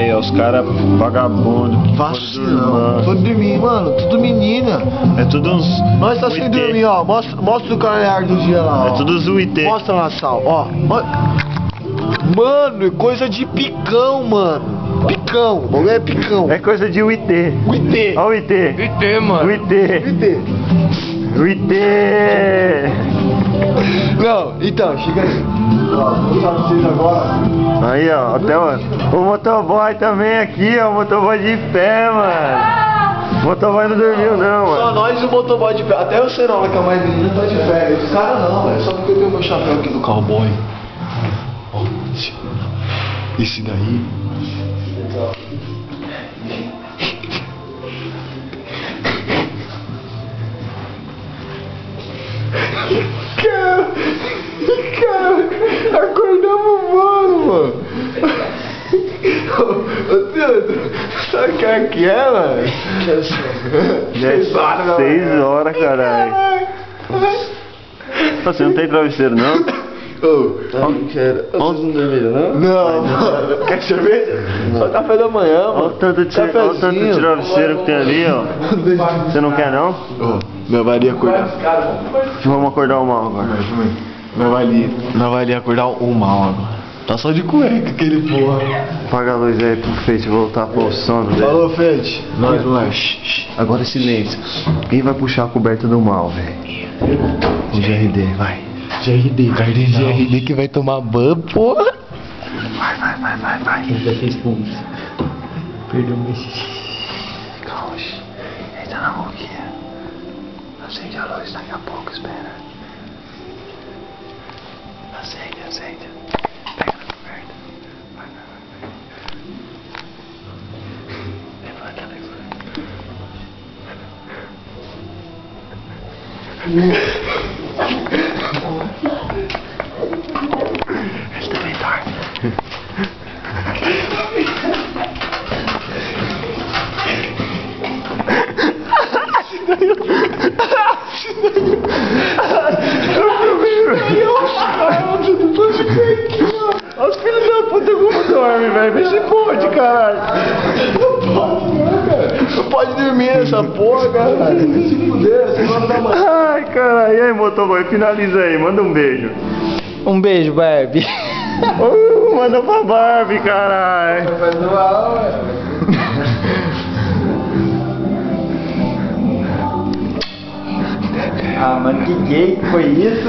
Aí, ó, os caras vagabundos. Vacilão. Tô dormindo, mano. Tudo menina. É tudo uns. Nós tá sem dormir, ó. Mostra o calendário do dia lá, ó. É tudo ZUIT. Mostra lá, Sal, ó. Mano, é coisa de picão, mano. Picão, o bagulho é picão. É coisa de UIT. UIT. Ó o UIT. UIT, mano. UIT. UIT. UIT. Não, então, chega aí. Ó, vou mostrar pra vocês agora. Aí, ó, até o motoboy também aqui, ó, o motoboy de pé, mano. O motoboy não dormiu não, Só mano. nós e o motoboy de pé. Até o Cerola, que é mais menino, tá de pé. Esse cara não, velho. Só porque eu tenho meu chapéu aqui do cowboy. Ó, esse daí. Cara, acordamos o mano. Ô, Teodoro, sabe o que é, mano? 6 horas, caralho. Você não tem travesseiro, não? Vocês não dormiram, não? Não, mano. Quer cerveja? Só café da manhã, mano. Olha o tanto de travesseiro que tem ali, ó. Você não quer, não? Meu vai ali acordar. Vamos acordar o mal agora. Não vai ali acordar o mal agora. Tá só de cueca aquele porra. Apaga a luz aí pro Fete voltar pro sono dele. Falou, Fete. Nós, moleque. Agora é silêncio. Quem vai puxar a coberta do mal, velho? O GRD, vai. GRD que vai tomar ban, porra. Vai. Quem já fez pontos? Perdeu o mês. Calma, entra na boquinha. Acende a luz daqui a pouco, espera. Acende. Pega na coberta. Vai. Levanta. Ele também dorme. Os filhos da puta como dormem, velho. Vê se pode, caralho. Não pode dormir nessa porra, cara. Se fuder, você vai dar uma. Ai, caralho. E aí, motoboy, finaliza aí. Manda um beijo. Um beijo, Barbie. Manda pra Barbie, caralho. Vai doar, ué. Ah, mano, que gay que foi isso?